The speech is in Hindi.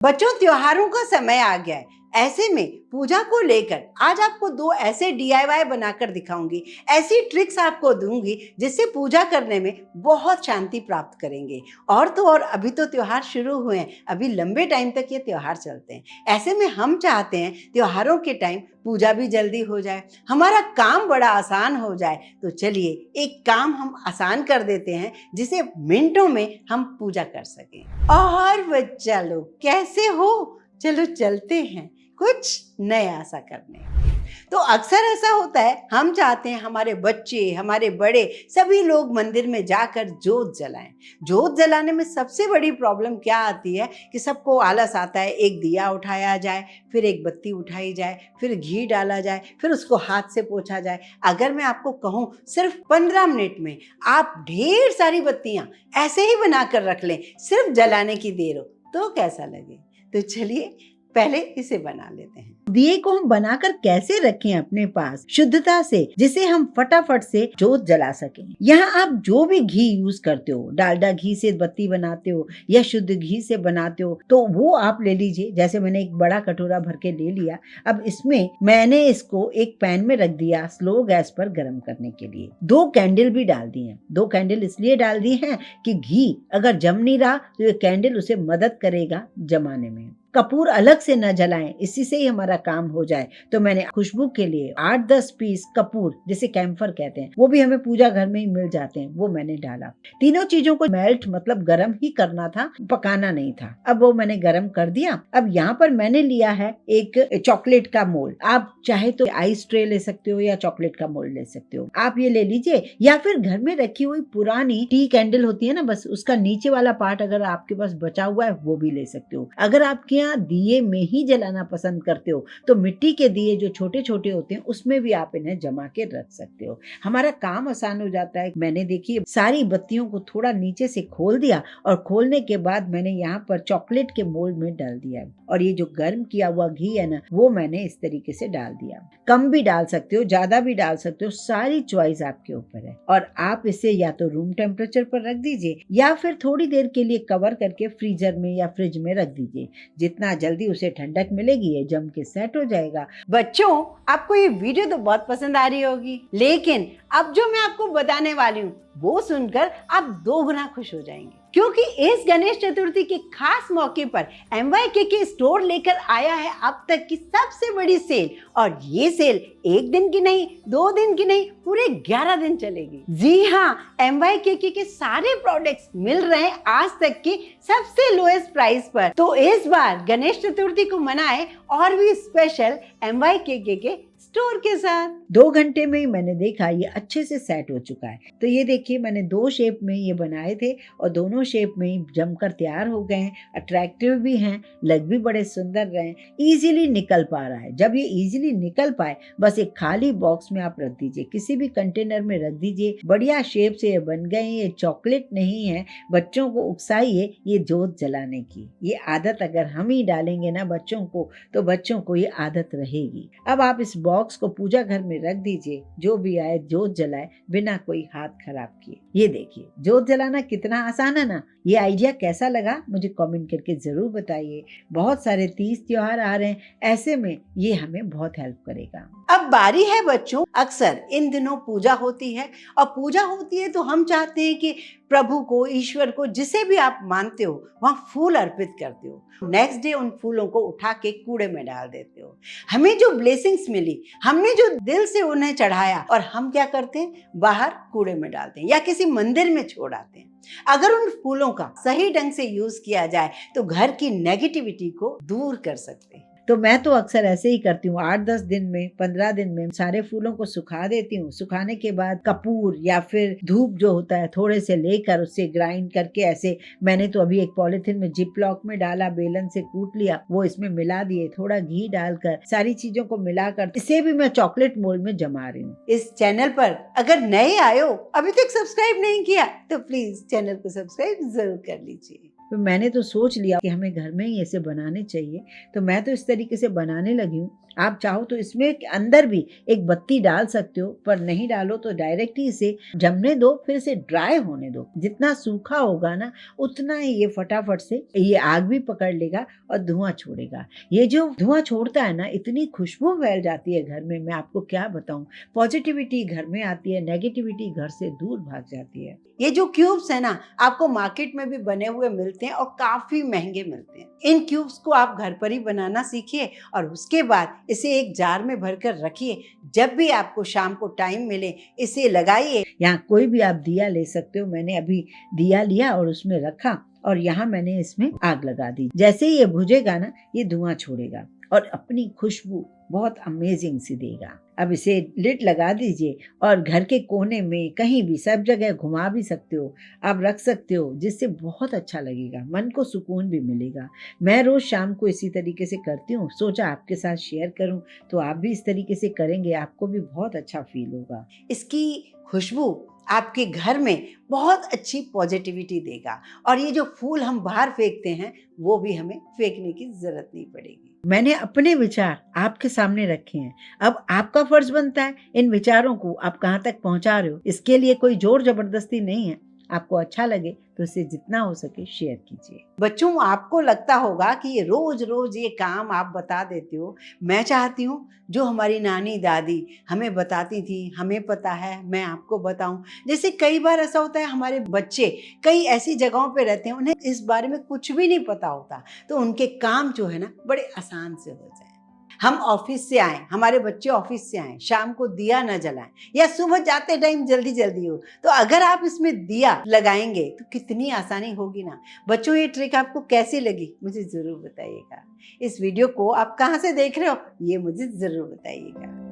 बच्चों, त्योहारों का समय आ गया है। ऐसे में पूजा को लेकर आज आपको 2 ऐसे DIY बनाकर दिखाऊंगी, ऐसी ट्रिक्स आपको दूंगी जिससे पूजा करने में बहुत शांति प्राप्त करेंगे। और तो और अभी तो त्योहार शुरू हुए हैं, अभी लंबे टाइम तक ये त्योहार चलते हैं। ऐसे में हम चाहते हैं त्योहारों के टाइम पूजा भी जल्दी हो जाए, हमारा काम बड़ा आसान हो जाए। तो चलिए एक काम हम आसान कर देते हैं जिसे मिनटों में हम पूजा कर सकें। और बच्चा लोग कैसे हो? चलो चलते हैं कुछ नया सा करने। तो अक्सर ऐसा होता है, हम चाहते हैं हमारे बच्चे, हमारे बड़े सभी लोग मंदिर में जाकर जोत जलाएं। जोत जलाने में सबसे बड़ी प्रॉब्लम क्या आती है कि सबको आलस आता है। एक दिया उठाया जाए, फिर एक बत्ती उठाई जाए, फिर घी डाला जाए, फिर उसको हाथ से पोंछा जाए। अगर मैं आपको कहूँ सिर्फ 15 मिनट में आप ढेर सारी बत्तियां ऐसे ही बनाकर रख लें, सिर्फ जलाने की देर हो, तो कैसा लगे? तो चलिए पहले इसे बना लेते हैं। दिए को हम बनाकर कैसे रखें अपने पास शुद्धता से, जिसे हम फटाफट से जोत जला सकें। यहाँ आप जो भी घी यूज करते हो, डालडा घी से बत्ती बनाते हो या शुद्ध घी से बनाते हो, तो वो आप ले लीजिए। जैसे मैंने एक बड़ा कटोरा भर के ले लिया। अब इसमें मैंने इसको एक पैन में रख दिया स्लो गैस पर गर्म करने के लिए। 2 कैंडल भी डाल दी है। 2 कैंडल इसलिए डाल दी है कि घी अगर जम नहीं रहा तो ये कैंडल उसे मदद करेगा जमाने में। कपूर अलग से न जलाएं, इसी से ही हमारा काम हो जाए। तो मैंने खुशबू के लिए 8-10 पीस कपूर, जिसे कैम्फर कहते हैं, वो भी हमें पूजा घर में ही मिल जाते हैं, वो मैंने डाला। तीनों चीजों को मेल्ट मतलब गरम ही करना था, पकाना नहीं था। अब वो मैंने गरम कर दिया। अब यहाँ पर मैंने लिया है एक चॉकलेट का मोल्ड। आप चाहे तो आइस ट्रे ले सकते हो या चॉकलेट का मोल्ड ले सकते हो, आप ये ले लीजिए। या फिर घर में रखी हुई पुरानी टी कैंडल होती है ना, बस उसका नीचे वाला पार्ट अगर आपके पास बचा हुआ है वो भी ले सकते हो। अगर आपके यहाँ दिए में ही जलाना पसंद करते हो तो मिट्टी के दिए जो छोटे छोटे होते हैं उसमें भी आप इन्हें जमा के रख सकते हो। हमारा काम आसान हो जाता है। मैंने देखिए सारी बत्तियों को थोड़ा नीचे से खोल दिया और खोलने के बाद मैंने यहाँ पर चॉकलेट के मोल्ड में डाल दिया और ये जो गर्म किया हुआ घी है ना, वो मैंने इस तरीके से डाल दिया। कम भी डाल सकते हो, ज्यादा भी डाल सकते हो, सारी चॉइस आपके ऊपर है। और आप इसे या तो रूम टेम्परेचर पर रख दीजिए या फिर थोड़ी देर के लिए कवर करके फ्रीजर में या फ्रिज में रख दीजिए। जितना जल्दी उसे ठंडक मिलेगी ये जम के सेट हो जाएगा। बच्चों, आपको ये वीडियो तो बहुत पसंद आ रही होगी, लेकिन अब जो मैं आपको बताने वाली हूँ वो सुनकर आप 2 गुना खुश हो जाएंगे, क्योंकि इस गणेश चतुर्थी के खास मौके पर MYKK स्टोर लेकर आया है अब तक की सबसे बड़ी सेल। और ये सेल 1 दिन की नहीं, 2 दिन की नहीं, पूरे 11 दिन चलेगी। जी हाँ, MYKK के सारे प्रोडक्ट्स मिल रहे हैं आज तक के सबसे लोएस्ट प्राइस पर। तो इस बार गणेश चतुर्थी को मनाए और भी स्पेशल MYKK के स्टोर के साथ। 2 घंटे में ही मैंने देखा ये अच्छे से सेट हो चुका है। तो ये देखिए मैंने 2 शेप में ये बनाए थे और दोनों शेप में ही जमकर तैयार हो गए हैं। अट्रैक्टिव भी हैं, लग भी बड़े सुंदर रहे, इजीली निकल पा रहा है। जब ये इजीली निकल पाए बस एक खाली बॉक्स में आप रख दीजिए, किसी भी कंटेनर में रख दीजिए। बढ़िया शेप से ये बन गए। ये चॉकलेट नहीं है। बच्चों को उकसाइए ये जोत जलाने की। ये आदत अगर हम ही डालेंगे ना बच्चों को, तो बच्चों को ये आदत रहेगी। अब आप इस बॉक्स को पूजा घर में रख दीजिए, जो भी आए जोत जलाए बिना कोई हाथ खराब किए। ये देखिए जोत जलाना कितना आसान है ना। ये आइडिया कैसा लगा मुझे कमेंट करके जरूर बताइए। बहुत सारे तीज त्योहार आ रहे हैं, ऐसे में ये हमें बहुत हेल्प करेगा। अब बारी है बच्चों, अक्सर इन दिनों पूजा होती है और पूजा होती है तो हम चाहते हैं कि प्रभु को, ईश्वर को, जिसे भी आप मानते हो वहाँ फूल अर्पित करते हो। नेक्स्ट डे उन फूलों को उठा के कूड़े में डाल देते हो। हमें जो ब्लेसिंग्स मिली, हमने जो दिल से उन्हें चढ़ाया, और हम क्या करते हैं, बाहर कूड़े में डालते हैं या किसी मंदिर में छोड़ आते हैं। अगर उन फूलों का सही ढंग से यूज किया जाए तो घर की नेगेटिविटी को दूर कर सकते हैं। तो मैं तो अक्सर ऐसे ही करती हूँ। 8-10 दिन में, 15 दिन में सारे फूलों को सुखा देती हूँ। सुखाने के बाद कपूर या फिर धूप जो होता है थोड़े से लेकर उससे ग्राइंड करके, ऐसे मैंने तो अभी एक पॉलिथीन में जिप लॉक में डाला, बेलन से कूट लिया, वो इसमें मिला दिए, थोड़ा घी डालकर सारी चीजों को मिलाकर इसे भी मैं चॉकलेट मोल्ड में जमा रही हूँ। इस चैनल पर अगर नए आए हो, अभी तक सब्सक्राइब नहीं किया तो प्लीज चैनल को सब्सक्राइब जरूर कर लीजिए। तो मैंने तो सोच लिया कि हमें घर में ही ऐसे बनाने चाहिए, तो मैं तो इस तरीके से बनाने लगी हूँ। आप चाहो तो इसमें अंदर भी एक बत्ती डाल सकते हो, पर नहीं डालो तो डायरेक्ट ही इसे जमने दो, फिर इसे ड्राई होने दो। जितना सूखा होगा ना, उतना ही ये फटाफट से ये आग भी पकड़ लेगा और धुआं छोड़ेगा। ये जो धुआं छोड़ता है ना, इतनी खुशबू फैल जाती है घर में, मैं आपको क्या बताऊं। पॉजिटिविटी घर में आती है, नेगेटिविटी घर से दूर भाग जाती है। ये जो क्यूब्स है ना, आपको मार्केट में भी बने हुए मिलते हैं और काफी महंगे मिलते हैं। इन क्यूब्स को आप घर पर ही बनाना सीखिए और उसके बाद इसे एक जार में भरकर रखिए। जब भी आपको शाम को टाइम मिले, इसे लगाइए। यहाँ कोई भी आप दिया ले सकते हो। मैंने अभी दिया लिया और उसमें रखा और यहाँ मैंने इसमें आग लगा दी। जैसे ही ये भुजेगा ना, ये धुआं छोड़ेगा और अपनी खुशबू बहुत अमेजिंग सी देगा। अब इसे लिड लगा दीजिए और घर के कोने में कहीं भी, सब जगह घुमा भी सकते हो, आप रख सकते हो, जिससे बहुत अच्छा लगेगा, मन को सुकून भी मिलेगा। मैं रोज शाम को इसी तरीके से करती हूँ, सोचा आपके साथ शेयर करूँ, तो आप भी इस तरीके से करेंगे, आपको भी बहुत अच्छा फील होगा। इसकी खुशबू आपके घर में बहुत अच्छी पॉजिटिविटी देगा और ये जो फूल हम बाहर फेंकते हैं, वो भी हमें फेंकने की जरूरत नहीं पड़ेगी। मैंने अपने विचार आपके सामने रखे हैं। अब आपका फर्ज बनता है इन विचारों को आप कहाँ तक पहुँचा रहे हो। इसके लिए कोई जोर जबरदस्ती नहीं है। आपको अच्छा लगे तो इसे जितना हो सके शेयर कीजिए। बच्चों, आपको लगता होगा कि ये रोज रोज ये काम आप बता देते हो। मैं चाहती हूँ जो हमारी नानी दादी हमें बताती थी, हमें पता है, मैं आपको बताऊं। जैसे कई बार ऐसा होता है, हमारे बच्चे कई ऐसी जगहों पे रहते हैं, उन्हें इस बारे में कुछ भी नहीं पता होता, तो उनके काम जो है ना, बड़े आसान से हो जाए। हम ऑफिस से आए, हमारे बच्चे ऑफिस से आए, शाम को दिया न जलाएं या सुबह जाते टाइम जल्दी जल्दी हो, तो अगर आप इसमें दिया लगाएंगे तो कितनी आसानी होगी ना। बच्चों, ये ट्रिक आपको कैसी लगी मुझे जरूर बताइएगा। इस वीडियो को आप कहाँ से देख रहे हो, ये मुझे जरूर बताइएगा।